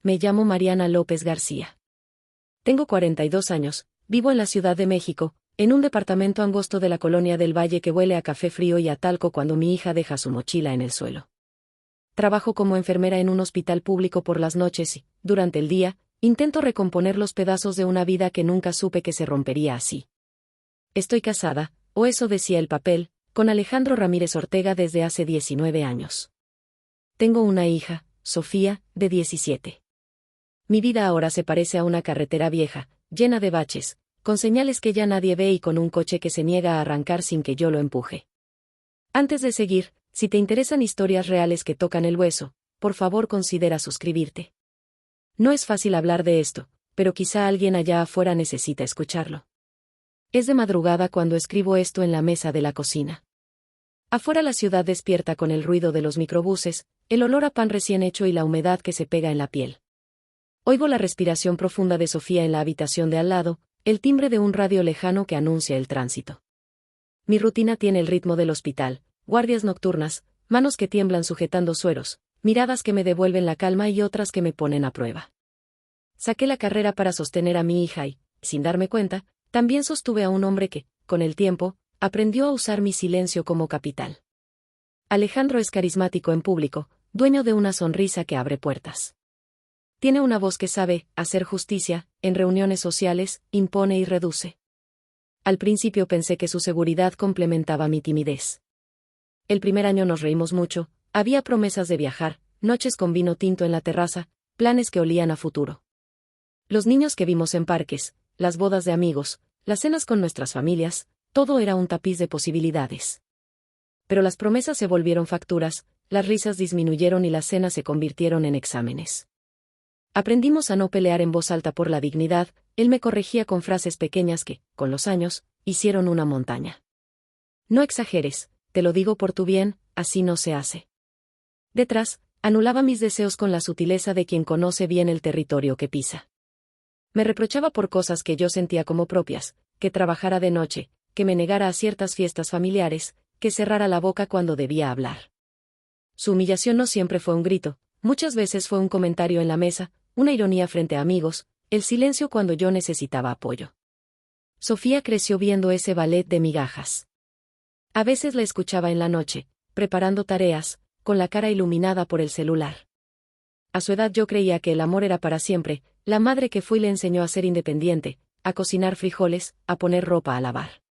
Me llamo Mariana López García. Tengo 42 años, vivo en la Ciudad de México, en un departamento angosto de la Colonia del Valle que huele a café frío y a talco cuando mi hija deja su mochila en el suelo. Trabajo como enfermera en un hospital público por las noches y, durante el día, intento recomponer los pedazos de una vida que nunca supe que se rompería así. Estoy casada, o eso decía el papel, con Alejandro Ramírez Ortega desde hace 19 años. Tengo una hija, Sofía, de 17. Mi vida ahora se parece a una carretera vieja, llena de baches, con señales que ya nadie ve y con un coche que se niega a arrancar sin que yo lo empuje. Antes de seguir, si te interesan historias reales que tocan el hueso, por favor considera suscribirte. No es fácil hablar de esto, pero quizá alguien allá afuera necesita escucharlo. Es de madrugada cuando escribo esto en la mesa de la cocina. Afuera la ciudad despierta con el ruido de los microbuses, el olor a pan recién hecho y la humedad que se pega en la piel. Oigo la respiración profunda de Sofía en la habitación de al lado, el timbre de un radio lejano que anuncia el tránsito. Mi rutina tiene el ritmo del hospital, guardias nocturnas, manos que tiemblan sujetando sueros, miradas que me devuelven la calma y otras que me ponen a prueba. Saqué la carrera para sostener a mi hija y, sin darme cuenta, también sostuve a un hombre que, con el tiempo, aprendió a usar mi silencio como capital. Alejandro es carismático en público, dueño de una sonrisa que abre puertas. Tiene una voz que sabe hacer justicia, en reuniones sociales, impone y reduce. Al principio pensé que su seguridad complementaba mi timidez. El primer año nos reímos mucho, había promesas de viajar, noches con vino tinto en la terraza, planes que olían a futuro. Los niños que vimos en parques, las bodas de amigos, las cenas con nuestras familias, todo era un tapiz de posibilidades. Pero las promesas se volvieron facturas, las risas disminuyeron y las cenas se convirtieron en exámenes. Aprendimos a no pelear en voz alta por la dignidad, él me corregía con frases pequeñas que, con los años, hicieron una montaña. No exageres, te lo digo por tu bien, así no se hace. Detrás, anulaba mis deseos con la sutileza de quien conoce bien el territorio que pisa. Me reprochaba por cosas que yo sentía como propias, que trabajara de noche, que me negara a ciertas fiestas familiares, que cerrara la boca cuando debía hablar. Su humillación no siempre fue un grito, muchas veces fue un comentario en la mesa, una ironía frente a amigos, el silencio cuando yo necesitaba apoyo. Sofía creció viendo ese ballet de migajas. A veces la escuchaba en la noche, preparando tareas, con la cara iluminada por el celular. A su edad yo creía que el amor era para siempre, la madre que fui le enseñó a ser independiente, a cocinar frijoles, a poner ropa a lavar.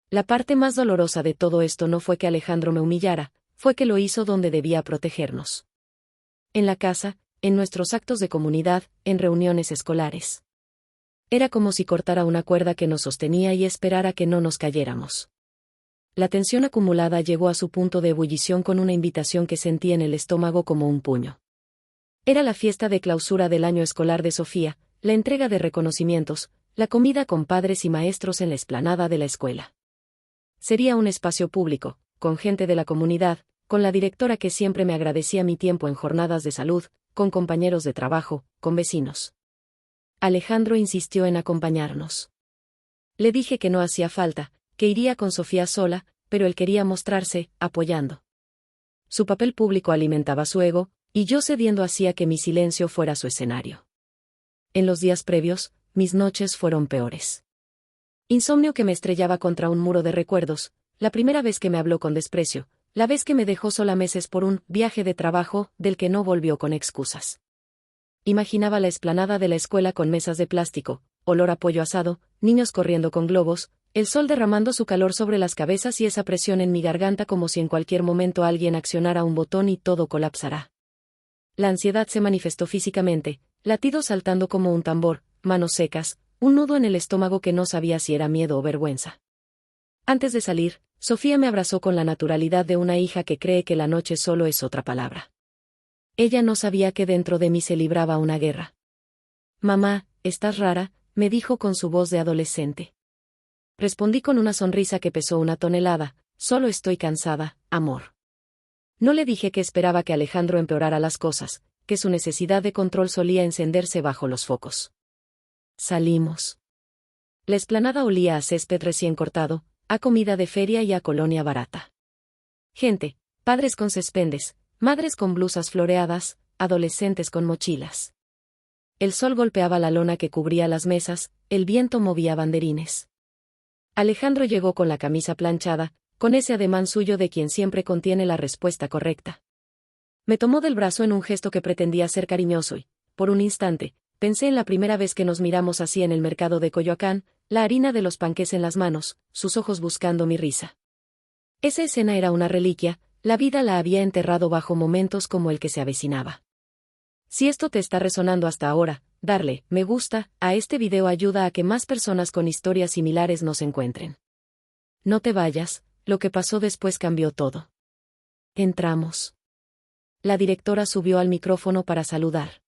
La parte más dolorosa de todo esto no fue que Alejandro me humillara, fue que lo hizo donde debía protegernos. En la casa, en nuestros actos de comunidad, en reuniones escolares. Era como si cortara una cuerda que nos sostenía y esperara que no nos cayéramos. La tensión acumulada llegó a su punto de ebullición con una invitación que sentí en el estómago como un puño. Era la fiesta de clausura del año escolar de Sofía, la entrega de reconocimientos, la comida con padres y maestros en la explanada de la escuela. Sería un espacio público, con gente de la comunidad, con la directora que siempre me agradecía mi tiempo en jornadas de salud, con compañeros de trabajo, con vecinos. Alejandro insistió en acompañarnos. Le dije que no hacía falta, que iría con Sofía sola, pero él quería mostrarse, apoyando. Su papel público alimentaba su ego, y yo cediendo hacía que mi silencio fuera su escenario. En los días previos, mis noches fueron peores. Insomnio que me estrellaba contra un muro de recuerdos, la primera vez que me habló con desprecio, la vez que me dejó sola meses por un viaje de trabajo del que no volvió con excusas. Imaginaba la explanada de la escuela con mesas de plástico, olor a pollo asado, niños corriendo con globos, el sol derramando su calor sobre las cabezas y esa presión en mi garganta como si en cualquier momento alguien accionara un botón y todo colapsará. La ansiedad se manifestó físicamente, latidos saltando como un tambor, manos secas, un nudo en el estómago que no sabía si era miedo o vergüenza. Antes de salir, Sofía me abrazó con la naturalidad de una hija que cree que la noche solo es otra palabra. Ella no sabía que dentro de mí se libraba una guerra. Mamá, estás rara, me dijo con su voz de adolescente. Respondí con una sonrisa que pesó una tonelada, solo estoy cansada, amor. No le dije que esperaba que Alejandro empeorara las cosas, que su necesidad de control solía encenderse bajo los focos. Salimos. La explanada olía a césped recién cortado, a comida de feria y a colonia barata. Gente, padres con cespendes, madres con blusas floreadas, adolescentes con mochilas. el sol golpeaba la lona que cubría las mesas, el viento movía banderines. Alejandro llegó con la camisa planchada, con ese ademán suyo de quien siempre contiene la respuesta correcta. Me tomó del brazo en un gesto que pretendía ser cariñoso y, por un instante, pensé en la primera vez que nos miramos así en el mercado de Coyoacán, la harina de los panqués en las manos, sus ojos buscando mi risa. Esa escena era una reliquia, la vida la había enterrado bajo momentos como el que se avecinaba. Si esto te está resonando hasta ahora, darle me gusta a este video ayuda a que más personas con historias similares nos encuentren. No te vayas, lo que pasó después cambió todo. Entramos. La directora subió al micrófono para saludar.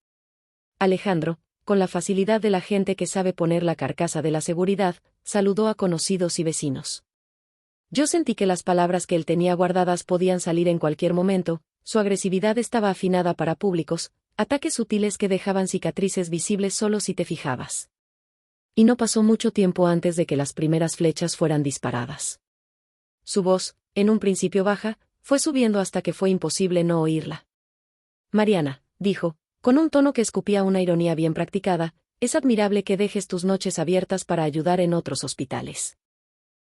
Alejandro, con la facilidad de la gente que sabe poner la carcasa de la seguridad, saludó a conocidos y vecinos. Yo sentí que las palabras que él tenía guardadas podían salir en cualquier momento, su agresividad estaba afinada para públicos, ataques sutiles que dejaban cicatrices visibles solo si te fijabas. Y no pasó mucho tiempo antes de que las primeras flechas fueran disparadas. Su voz, en un principio baja, fue subiendo hasta que fue imposible no oírla. Mariana, dijo, con un tono que escupía una ironía bien practicada, es admirable que dejes tus noches abiertas para ayudar en otros hospitales.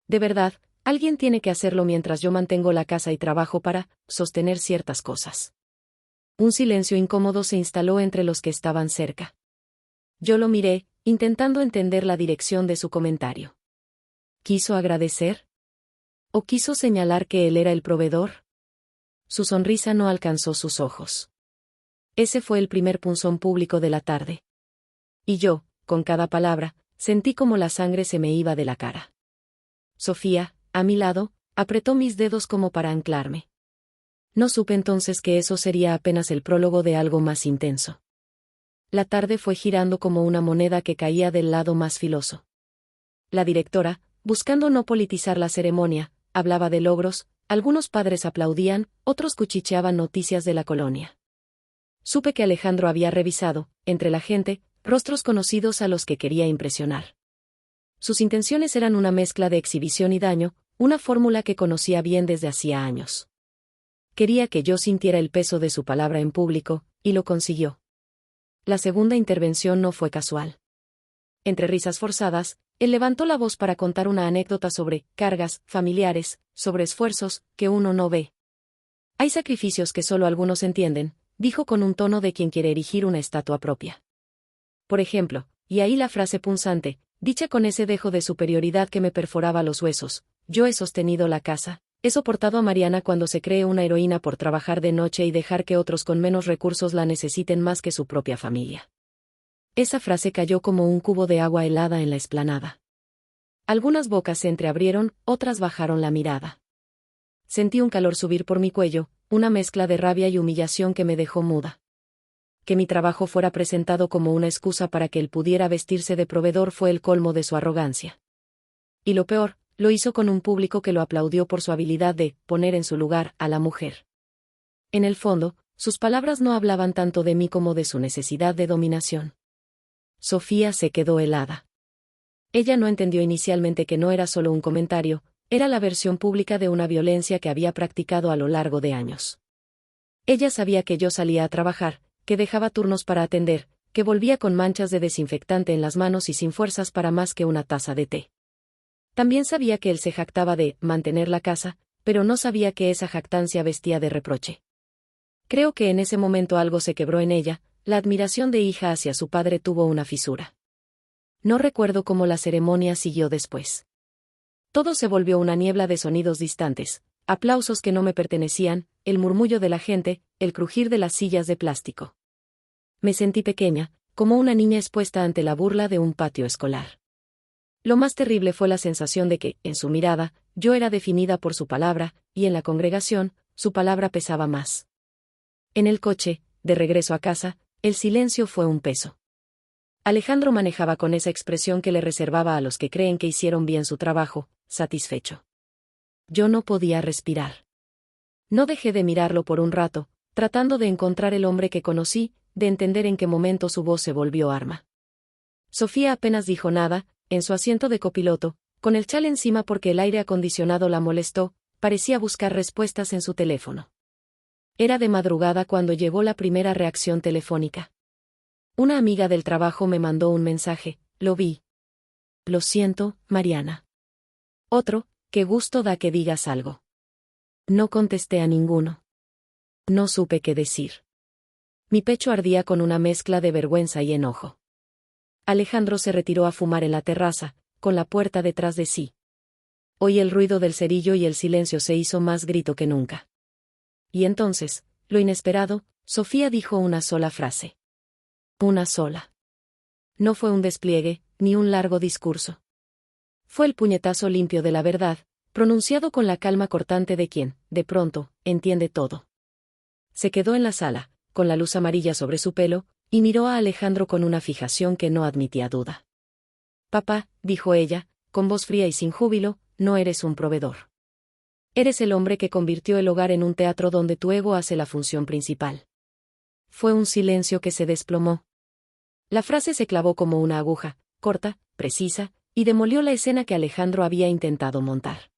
De verdad, alguien tiene que hacerlo mientras yo mantengo la casa y trabajo para sostener ciertas cosas. Un silencio incómodo se instaló entre los que estaban cerca. Yo lo miré, intentando entender la dirección de su comentario. ¿Quiso agradecer? ¿O quiso señalar que él era el proveedor? Su sonrisa no alcanzó sus ojos. Ese fue el primer punzón público de la tarde. Y yo, con cada palabra, sentí como la sangre se me iba de la cara. Sofía, a mi lado, apretó mis dedos como para anclarme. No supe entonces que eso sería apenas el prólogo de algo más intenso. La tarde fue girando como una moneda que caía del lado más filoso. La directora, buscando no politizar la ceremonia, hablaba de logros, algunos padres aplaudían, otros cuchicheaban noticias de la colonia. Supe que Alejandro había revisado, entre la gente, rostros conocidos a los que quería impresionar. Sus intenciones eran una mezcla de exhibición y daño, una fórmula que conocía bien desde hacía años. Quería que yo sintiera el peso de su palabra en público, y lo consiguió. La segunda intervención no fue casual. Entre risas forzadas, él levantó la voz para contar una anécdota sobre cargas familiares, sobre esfuerzos que uno no ve. Hay sacrificios que solo algunos entienden, dijo con un tono de quien quiere erigir una estatua propia. Por ejemplo, y ahí la frase punzante, dicha con ese dejo de superioridad que me perforaba los huesos, yo he sostenido la casa, he soportado a Mariana cuando se cree una heroína por trabajar de noche y dejar que otros con menos recursos la necesiten más que su propia familia. Esa frase cayó como un cubo de agua helada en la explanada. Algunas bocas se entreabrieron, otras bajaron la mirada. Sentí un calor subir por mi cuello, una mezcla de rabia y humillación que me dejó muda. Que mi trabajo fuera presentado como una excusa para que él pudiera vestirse de proveedor fue el colmo de su arrogancia. Y lo peor, lo hizo con un público que lo aplaudió por su habilidad de poner en su lugar a la mujer. En el fondo, sus palabras no hablaban tanto de mí como de su necesidad de dominación. Sofía se quedó helada. Ella no entendió inicialmente que no era solo un comentario, era la versión pública de una violencia que había practicado a lo largo de años. Ella sabía que yo salía a trabajar, que dejaba turnos para atender, que volvía con manchas de desinfectante en las manos y sin fuerzas para más que una taza de té. También sabía que él se jactaba de mantener la casa, pero no sabía que esa jactancia vestía de reproche. Creo que en ese momento algo se quebró en ella, la admiración de hija hacia su padre tuvo una fisura. No recuerdo cómo la ceremonia siguió después. Todo se volvió una niebla de sonidos distantes, aplausos que no me pertenecían, el murmullo de la gente, el crujir de las sillas de plástico. Me sentí pequeña, como una niña expuesta ante la burla de un patio escolar. Lo más terrible fue la sensación de que, en su mirada, yo era definida por su palabra, y en la congregación, su palabra pesaba más. En el coche, de regreso a casa, el silencio fue un peso. Alejandro manejaba con esa expresión que le reservaba a los que creen que hicieron bien su trabajo, satisfecho. Yo no podía respirar. No dejé de mirarlo por un rato, tratando de encontrar el hombre que conocí, de entender en qué momento su voz se volvió arma. Sofía apenas dijo nada, en su asiento de copiloto, con el chal encima porque el aire acondicionado la molestó, parecía buscar respuestas en su teléfono. Era de madrugada cuando llegó la primera reacción telefónica. Una amiga del trabajo me mandó un mensaje, lo vi. Lo siento, Mariana. Otro, qué gusto da que digas algo. No contesté a ninguno. No supe qué decir. Mi pecho ardía con una mezcla de vergüenza y enojo. Alejandro se retiró a fumar en la terraza, con la puerta detrás de sí. Oí el ruido del cerillo y el silencio se hizo más grito que nunca. Y entonces, lo inesperado, Sofía dijo una sola frase. Una sola. No fue un despliegue, ni un largo discurso. Fue el puñetazo limpio de la verdad, pronunciado con la calma cortante de quien, de pronto, entiende todo. Se quedó en la sala, con la luz amarilla sobre su pelo, y miró a Alejandro con una fijación que no admitía duda. Papá, dijo ella, con voz fría y sin júbilo, no eres un proveedor. Eres el hombre que convirtió el hogar en un teatro donde tu ego hace la función principal. Fue un silencio que se desplomó. La frase se clavó como una aguja, corta, precisa, y demolió la escena que Alejandro había intentado montar.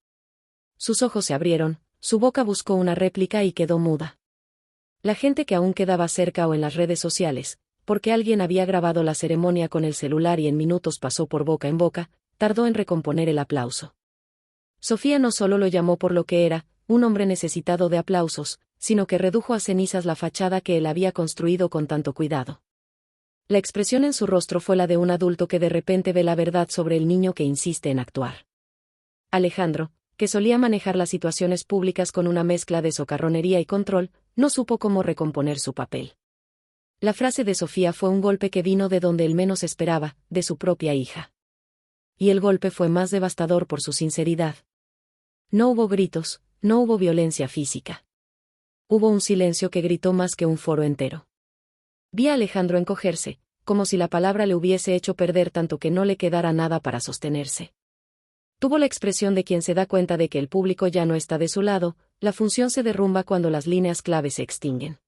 Sus ojos se abrieron, su boca buscó una réplica y quedó muda. La gente que aún quedaba cerca o en las redes sociales, porque alguien había grabado la ceremonia con el celular y en minutos pasó por boca en boca, tardó en recomponer el aplauso. Sofía no solo lo llamó por lo que era, un hombre necesitado de aplausos, sino que redujo a cenizas la fachada que él había construido con tanto cuidado. La expresión en su rostro fue la de un adulto que de repente ve la verdad sobre el niño que insiste en actuar. Alejandro, que solía manejar las situaciones públicas con una mezcla de socarronería y control, no supo cómo recomponer su papel. La frase de Sofía fue un golpe que vino de donde él menos esperaba, de su propia hija. Y el golpe fue más devastador por su sinceridad. No hubo gritos, no hubo violencia física. Hubo un silencio que gritó más que un foro entero. Vi a Alejandro encogerse, como si la palabra le hubiese hecho perder tanto que no le quedara nada para sostenerse. Tuvo la expresión de quien se da cuenta de que el público ya no está de su lado, la función se derrumba cuando las líneas clave se extinguen.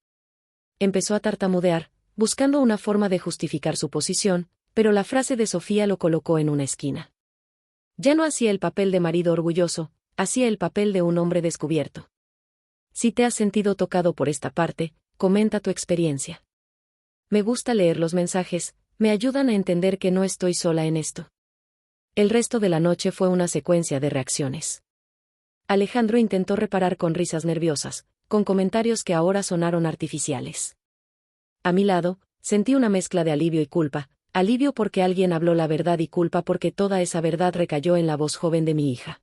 Empezó a tartamudear, buscando una forma de justificar su posición, pero la frase de Sofía lo colocó en una esquina. Ya no hacía el papel de marido orgulloso, hacía el papel de un hombre descubierto. Si te has sentido tocado por esta parte, comenta tu experiencia. Me gusta leer los mensajes, me ayudan a entender que no estoy sola en esto. El resto de la noche fue una secuencia de reacciones. Alejandro intentó reparar con risas nerviosas, con comentarios que ahora sonaron artificiales. A mi lado, sentí una mezcla de alivio y culpa, alivio porque alguien habló la verdad y culpa porque toda esa verdad recayó en la voz joven de mi hija.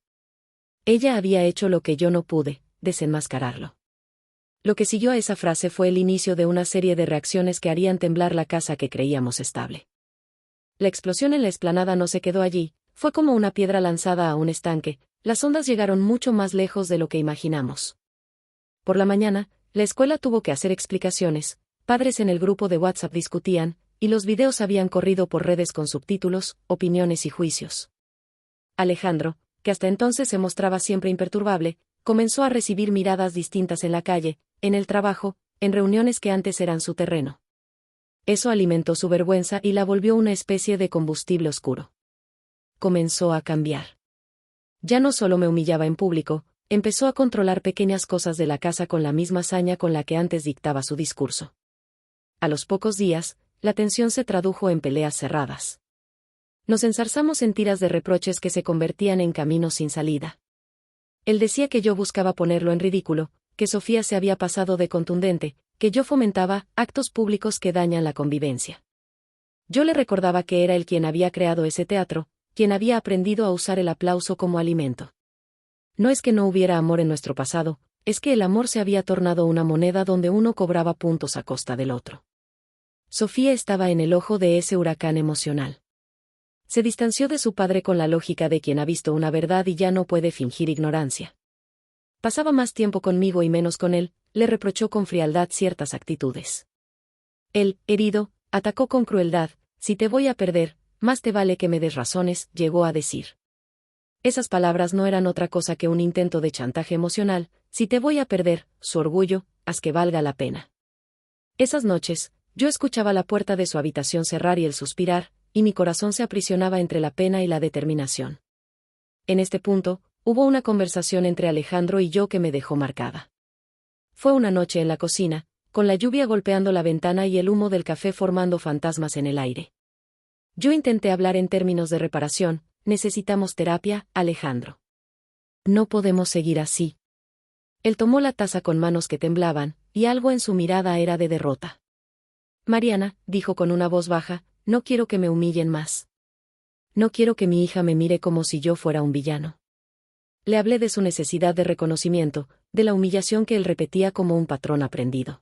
Ella había hecho lo que yo no pude, desenmascararlo. Lo que siguió a esa frase fue el inicio de una serie de reacciones que harían temblar la casa que creíamos estable. La explosión en la explanada no se quedó allí, fue como una piedra lanzada a un estanque, las ondas llegaron mucho más lejos de lo que imaginamos. Por la mañana, la escuela tuvo que hacer explicaciones, padres en el grupo de WhatsApp discutían, y los videos habían corrido por redes con subtítulos, opiniones y juicios. Alejandro, que hasta entonces se mostraba siempre imperturbable, comenzó a recibir miradas distintas en la calle, en el trabajo, en reuniones que antes eran su terreno. Eso alimentó su vergüenza y la volvió una especie de combustible oscuro. Comenzó a cambiar. Ya no solo me humillaba en público, empezó a controlar pequeñas cosas de la casa con la misma saña con la que antes dictaba su discurso. A los pocos días, la tensión se tradujo en peleas cerradas. Nos enzarzamos en tiras de reproches que se convertían en caminos sin salida. Él decía que yo buscaba ponerlo en ridículo, que Sofía se había pasado de contundente, que yo fomentaba actos públicos que dañan la convivencia. Yo le recordaba que era él quien había creado ese teatro, quien había aprendido a usar el aplauso como alimento. No es que no hubiera amor en nuestro pasado, es que el amor se había tornado una moneda donde uno cobraba puntos a costa del otro. Sofía estaba en el ojo de ese huracán emocional. Se distanció de su padre con la lógica de quien ha visto una verdad y ya no puede fingir ignorancia. Pasaba más tiempo conmigo y menos con él, le reprochó con frialdad ciertas actitudes. Él, herido, atacó con crueldad, si te voy a perder, más te vale que me des razones, llegó a decir. Esas palabras no eran otra cosa que un intento de chantaje emocional, si te voy a perder, su orgullo, haz que valga la pena. Esas noches, yo escuchaba la puerta de su habitación cerrar y el suspirar, y mi corazón se aprisionaba entre la pena y la determinación. En este punto, hubo una conversación entre Alejandro y yo que me dejó marcada. Fue una noche en la cocina, con la lluvia golpeando la ventana y el humo del café formando fantasmas en el aire. Yo intenté hablar en términos de reparación. Necesitamos terapia, Alejandro. No podemos seguir así. Él tomó la taza con manos que temblaban, y algo en su mirada era de derrota. Mariana, dijo con una voz baja, no quiero que me humillen más. No quiero que mi hija me mire como si yo fuera un villano. Le hablé de su necesidad de reconocimiento, de la humillación que él repetía como un patrón aprendido.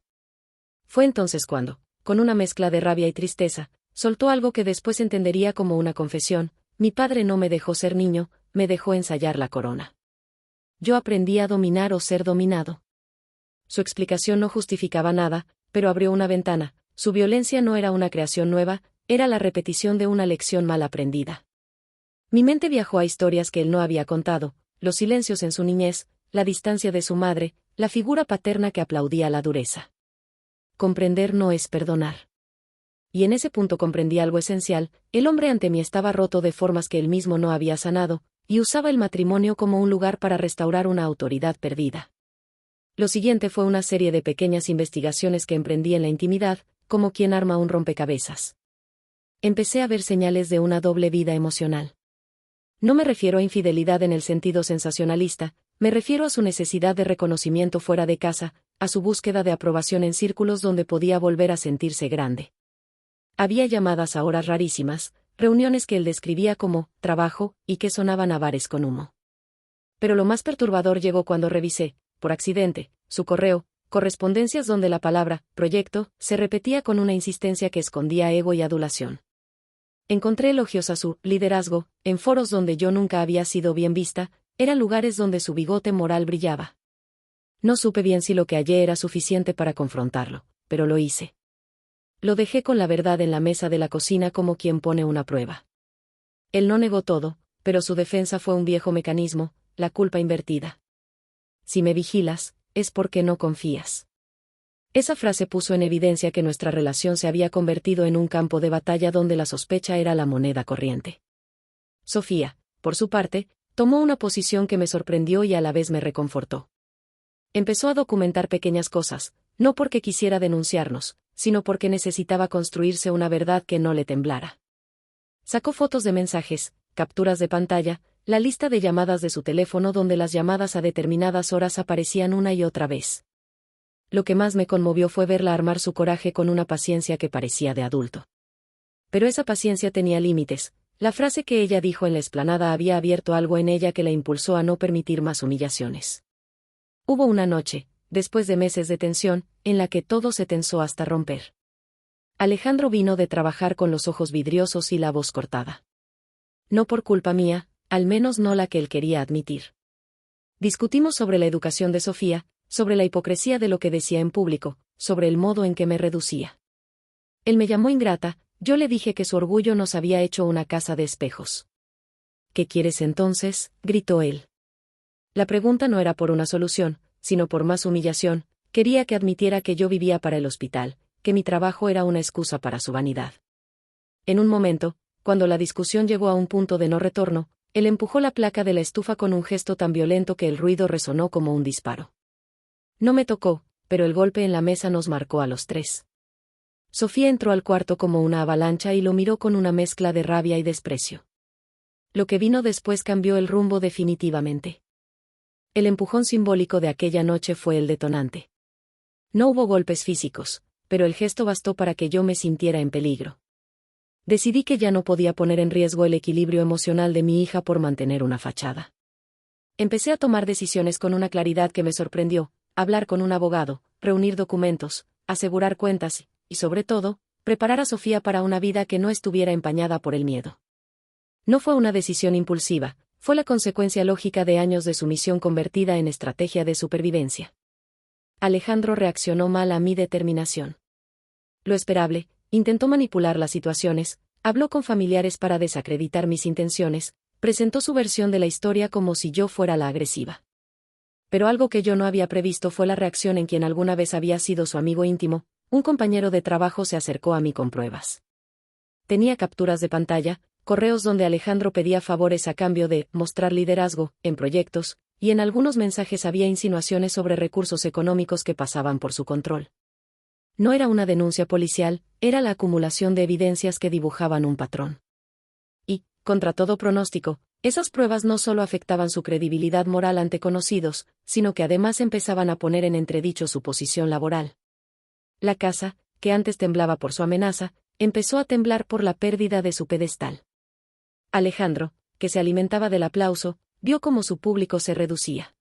Fue entonces cuando, con una mezcla de rabia y tristeza, soltó algo que después entendería como una confesión: mi padre no me dejó ser niño, me dejó ensayar la corona. Yo aprendí a dominar o ser dominado. Su explicación no justificaba nada, pero abrió una ventana. Su violencia no era una creación nueva, era la repetición de una lección mal aprendida. Mi mente viajó a historias que él no había contado, los silencios en su niñez, la distancia de su madre, la figura paterna que aplaudía la dureza. Comprender no es perdonar. Y en ese punto comprendí algo esencial: el hombre ante mí estaba roto de formas que él mismo no había sanado, y usaba el matrimonio como un lugar para restaurar una autoridad perdida. Lo siguiente fue una serie de pequeñas investigaciones que emprendí en la intimidad, como quien arma un rompecabezas. Empecé a ver señales de una doble vida emocional. No me refiero a infidelidad en el sentido sensacionalista, me refiero a su necesidad de reconocimiento fuera de casa, a su búsqueda de aprobación en círculos donde podía volver a sentirse grande. Había llamadas a horas rarísimas, reuniones que él describía como trabajo, y que sonaban a bares con humo. Pero lo más perturbador llegó cuando revisé, por accidente, su correo, correspondencias donde la palabra proyecto se repetía con una insistencia que escondía ego y adulación. Encontré elogios a su liderazgo, en foros donde yo nunca había sido bien vista, eran lugares donde su bigote moral brillaba. No supe bien si lo que hallé era suficiente para confrontarlo, pero lo hice. Lo dejé con la verdad en la mesa de la cocina como quien pone una prueba. Él no negó todo, pero su defensa fue un viejo mecanismo: la culpa invertida. Si me vigilas, es porque no confías. Esa frase puso en evidencia que nuestra relación se había convertido en un campo de batalla donde la sospecha era la moneda corriente. Sofía, por su parte, tomó una posición que me sorprendió y a la vez me reconfortó. Empezó a documentar pequeñas cosas, no porque quisiera denunciarnos, sino porque necesitaba construirse una verdad que no le temblara. Sacó fotos de mensajes, capturas de pantalla, la lista de llamadas de su teléfono donde las llamadas a determinadas horas aparecían una y otra vez. Lo que más me conmovió fue verla armar su coraje con una paciencia que parecía de adulto. Pero esa paciencia tenía límites. La frase que ella dijo en la explanada había abierto algo en ella que la impulsó a no permitir más humillaciones. Hubo una noche, después de meses de tensión, en la que todo se tensó hasta romper. Alejandro vino de trabajar con los ojos vidriosos y la voz cortada. No por culpa mía, al menos no la que él quería admitir. Discutimos sobre la educación de Sofía, sobre la hipocresía de lo que decía en público, sobre el modo en que me reducía. Él me llamó ingrata, yo le dije que su orgullo nos había hecho una casa de espejos. ¿Qué quieres entonces?, gritó él. La pregunta no era por una solución, sino por más humillación. Quería que admitiera que yo vivía para el hospital, que mi trabajo era una excusa para su vanidad. En un momento, cuando la discusión llegó a un punto de no retorno, él empujó la placa de la estufa con un gesto tan violento que el ruido resonó como un disparo. No me tocó, pero el golpe en la mesa nos marcó a los tres. Sofía entró al cuarto como una avalancha y lo miró con una mezcla de rabia y desprecio. Lo que vino después cambió el rumbo definitivamente. El empujón simbólico de aquella noche fue el detonante. No hubo golpes físicos, pero el gesto bastó para que yo me sintiera en peligro. Decidí que ya no podía poner en riesgo el equilibrio emocional de mi hija por mantener una fachada. Empecé a tomar decisiones con una claridad que me sorprendió: hablar con un abogado, reunir documentos, asegurar cuentas y, sobre todo, preparar a Sofía para una vida que no estuviera empañada por el miedo. No fue una decisión impulsiva, fue la consecuencia lógica de años de sumisión convertida en estrategia de supervivencia. Alejandro reaccionó mal a mi determinación. Lo esperable, intentó manipular las situaciones, habló con familiares para desacreditar mis intenciones, presentó su versión de la historia como si yo fuera la agresiva. Pero algo que yo no había previsto fue la reacción en quien alguna vez había sido su amigo íntimo. Un compañero de trabajo se acercó a mí con pruebas. Tenía capturas de pantalla, correos donde Alejandro pedía favores a cambio de mostrar liderazgo en proyectos, y en algunos mensajes había insinuaciones sobre recursos económicos que pasaban por su control. No era una denuncia policial, era la acumulación de evidencias que dibujaban un patrón. Y, contra todo pronóstico, esas pruebas no solo afectaban su credibilidad moral ante conocidos, sino que además empezaban a poner en entredicho su posición laboral. La casa, que antes temblaba por su amenaza, empezó a temblar por la pérdida de su pedestal. Alejandro, que se alimentaba del aplauso, vio cómo su público se reducía.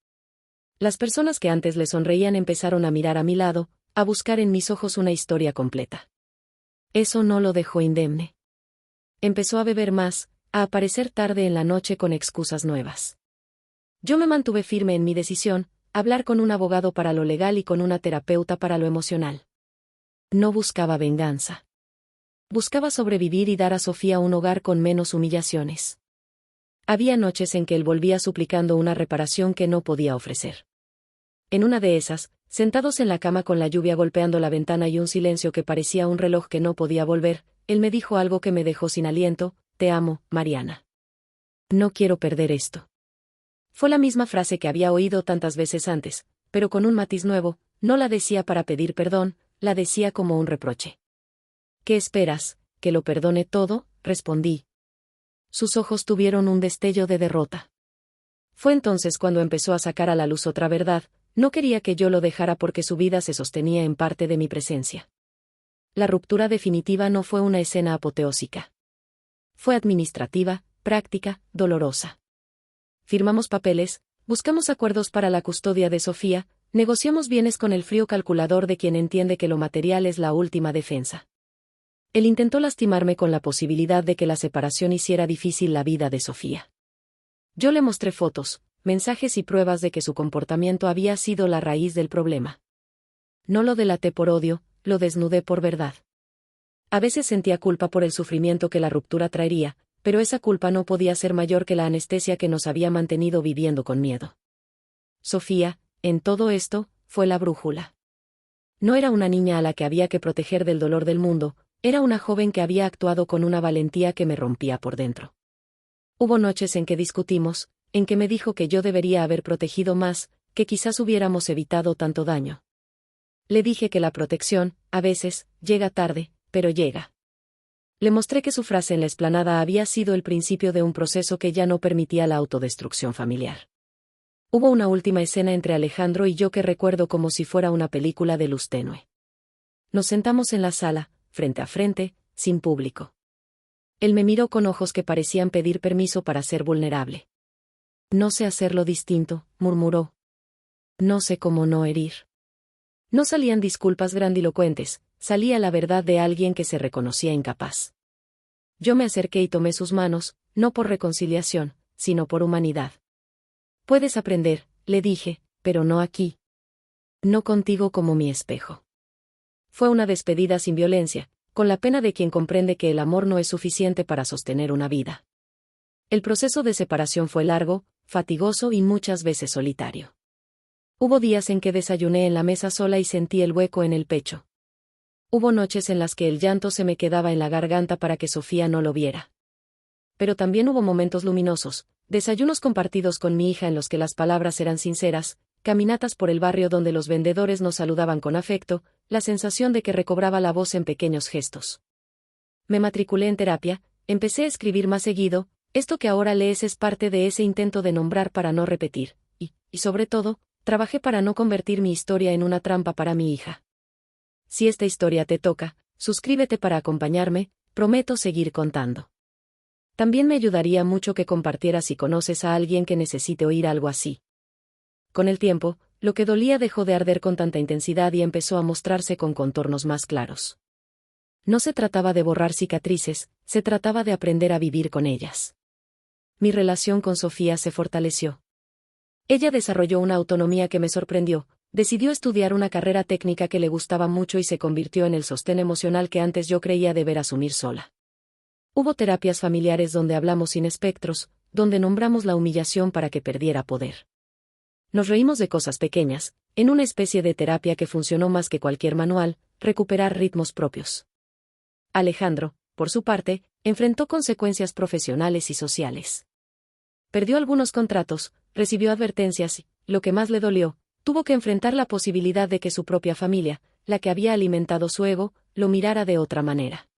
Las personas que antes le sonreían empezaron a mirar a mi lado, a buscar en mis ojos una historia completa. Eso no lo dejó indemne. Empezó a beber más, a aparecer tarde en la noche con excusas nuevas. Yo me mantuve firme en mi decisión, hablar con un abogado para lo legal y con una terapeuta para lo emocional. No buscaba venganza. Buscaba sobrevivir y dar a Sofía un hogar con menos humillaciones. Había noches en que él volvía suplicando una reparación que no podía ofrecer. En una de esas, sentados en la cama con la lluvia golpeando la ventana y un silencio que parecía un reloj que no podía volver, él me dijo algo que me dejó sin aliento: «Te amo, Mariana. No quiero perder esto». Fue la misma frase que había oído tantas veces antes, pero con un matiz nuevo. No la decía para pedir perdón, la decía como un reproche. «¿Qué esperas? ¿Que lo perdone todo?», respondí. Sus ojos tuvieron un destello de derrota. Fue entonces cuando empezó a sacar a la luz otra verdad: no quería que yo lo dejara porque su vida se sostenía en parte de mi presencia. La ruptura definitiva no fue una escena apoteósica. Fue administrativa, práctica, dolorosa. Firmamos papeles, buscamos acuerdos para la custodia de Sofía, negociamos bienes con el frío calculador de quien entiende que lo material es la última defensa. Él intentó lastimarme con la posibilidad de que la separación hiciera difícil la vida de Sofía. Yo le mostré fotos, mensajes y pruebas de que su comportamiento había sido la raíz del problema. No lo delaté por odio, lo desnudé por verdad. A veces sentía culpa por el sufrimiento que la ruptura traería, pero esa culpa no podía ser mayor que la anestesia que nos había mantenido viviendo con miedo. Sofía, en todo esto, fue la brújula. No era una niña a la que había que proteger del dolor del mundo, era una joven que había actuado con una valentía que me rompía por dentro. Hubo noches en que discutimos, en que me dijo que yo debería haber protegido más, que quizás hubiéramos evitado tanto daño. Le dije que la protección, a veces, llega tarde, pero llega. Le mostré que su frase en la explanada había sido el principio de un proceso que ya no permitía la autodestrucción familiar. Hubo una última escena entre Alejandro y yo que recuerdo como si fuera una película de luz tenue. Nos sentamos en la sala, frente a frente, sin público. Él me miró con ojos que parecían pedir permiso para ser vulnerable. «No sé hacerlo distinto», murmuró. «No sé cómo no herir». No salían disculpas grandilocuentes, salía la verdad de alguien que se reconocía incapaz. Yo me acerqué y tomé sus manos, no por reconciliación, sino por humanidad. «Puedes aprender», le dije, «pero no aquí. No contigo como mi espejo». Fue una despedida sin violencia, con la pena de quien comprende que el amor no es suficiente para sostener una vida. El proceso de separación fue largo, fatigoso y muchas veces solitario. Hubo días en que desayuné en la mesa sola y sentí el hueco en el pecho. Hubo noches en las que el llanto se me quedaba en la garganta para que Sofía no lo viera. Pero también hubo momentos luminosos, desayunos compartidos con mi hija en los que las palabras eran sinceras, caminatas por el barrio donde los vendedores nos saludaban con afecto, la sensación de que recobraba la voz en pequeños gestos. Me matriculé en terapia, empecé a escribir más seguido. Esto que ahora lees es parte de ese intento de nombrar para no repetir, y sobre todo, trabajé para no convertir mi historia en una trampa para mi hija. Si esta historia te toca, suscríbete para acompañarme, prometo seguir contando. También me ayudaría mucho que compartieras si conoces a alguien que necesite oír algo así. Con el tiempo, lo que dolía dejó de arder con tanta intensidad y empezó a mostrarse con contornos más claros. No se trataba de borrar cicatrices, se trataba de aprender a vivir con ellas. Mi relación con Sofía se fortaleció. Ella desarrolló una autonomía que me sorprendió, decidió estudiar una carrera técnica que le gustaba mucho y se convirtió en el sostén emocional que antes yo creía deber asumir sola. Hubo terapias familiares donde hablamos sin espectros, donde nombramos la humillación para que perdiera poder. Nos reímos de cosas pequeñas, en una especie de terapia que funcionó más que cualquier manual, recuperar ritmos propios. Alejandro, por su parte, enfrentó consecuencias profesionales y sociales. Perdió algunos contratos, recibió advertencias y, lo que más le dolió, tuvo que enfrentar la posibilidad de que su propia familia, la que había alimentado su ego, lo mirara de otra manera.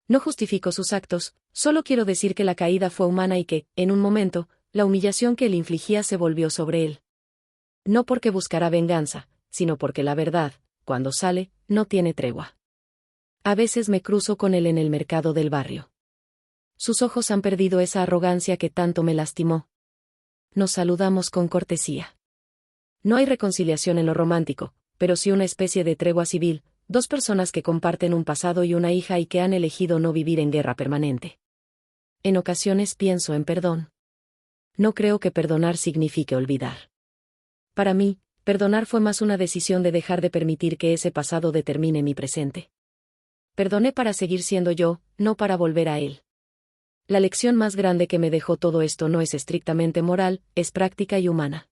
No justifico sus actos, solo quiero decir que la caída fue humana y que, en un momento, la humillación que él infligía se volvió sobre él. No porque buscara venganza, sino porque la verdad, cuando sale, no tiene tregua. A veces me cruzo con él en el mercado del barrio. Sus ojos han perdido esa arrogancia que tanto me lastimó. Nos saludamos con cortesía. No hay reconciliación en lo romántico, pero sí una especie de tregua civil, dos personas que comparten un pasado y una hija y que han elegido no vivir en guerra permanente. En ocasiones pienso en perdón. No creo que perdonar signifique olvidar. Para mí, perdonar fue más una decisión de dejar de permitir que ese pasado determine mi presente. Perdoné para seguir siendo yo, no para volver a él. La lección más grande que me dejó todo esto no es estrictamente moral, es práctica y humana.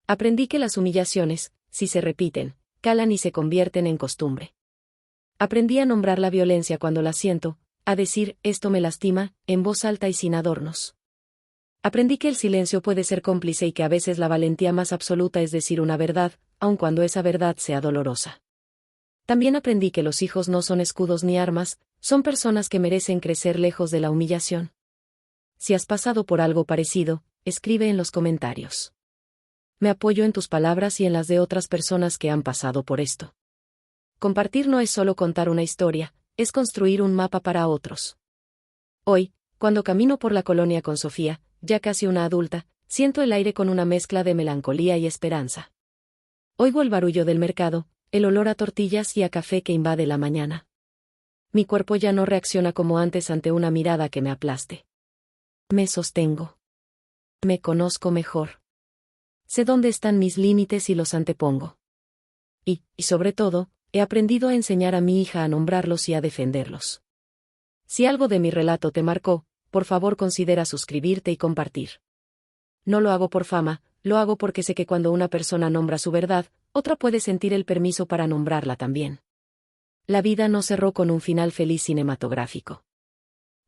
Aprendí que las humillaciones, si se repiten, calan y se convierten en costumbre. Aprendí a nombrar la violencia cuando la siento, a decir, esto me lastima, en voz alta y sin adornos. Aprendí que el silencio puede ser cómplice y que a veces la valentía más absoluta es decir una verdad, aun cuando esa verdad sea dolorosa. También aprendí que los hijos no son escudos ni armas, son personas que merecen crecer lejos de la humillación. Si has pasado por algo parecido, escribe en los comentarios. Me apoyo en tus palabras y en las de otras personas que han pasado por esto. Compartir no es solo contar una historia, es construir un mapa para otros. Hoy, cuando camino por la colonia con Sofía, ya casi una adulta, siento el aire con una mezcla de melancolía y esperanza. Oigo el barullo del mercado, el olor a tortillas y a café que invade la mañana. Mi cuerpo ya no reacciona como antes ante una mirada que me aplaste. Me sostengo. Me conozco mejor. Sé dónde están mis límites y los antepongo. Y sobre todo, he aprendido a enseñar a mi hija a nombrarlos y a defenderlos. Si algo de mi relato te marcó, por favor considera suscribirte y compartir. No lo hago por fama, lo hago porque sé que cuando una persona nombra su verdad, otra puede sentir el permiso para nombrarla también. La vida no cerró con un final feliz cinematográfico.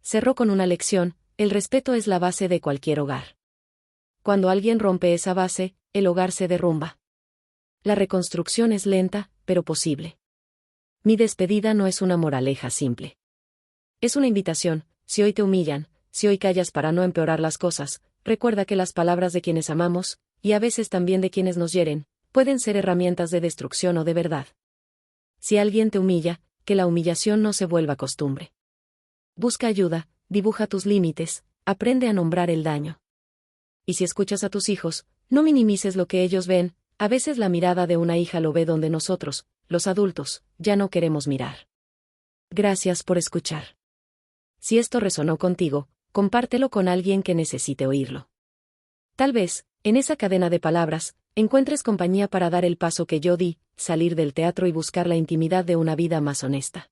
Cerró con una lección, el respeto es la base de cualquier hogar. Cuando alguien rompe esa base, el hogar se derrumba. La reconstrucción es lenta, pero posible. Mi despedida no es una moraleja simple. Es una invitación, si hoy te humillan, si hoy callas para no empeorar las cosas, recuerda que las palabras de quienes amamos, y a veces también de quienes nos hieren, pueden ser herramientas de destrucción o de verdad. Si alguien te humilla, que la humillación no se vuelva costumbre. Busca ayuda, dibuja tus límites, aprende a nombrar el daño. Y si escuchas a tus hijos, no minimices lo que ellos ven, a veces la mirada de una hija lo ve donde nosotros, los adultos, ya no queremos mirar. Gracias por escuchar. Si esto resonó contigo, compártelo con alguien que necesite oírlo. Tal vez, en esa cadena de palabras, encuentres compañía para dar el paso que yo di, salir del teatro y buscar la intimidad de una vida más honesta.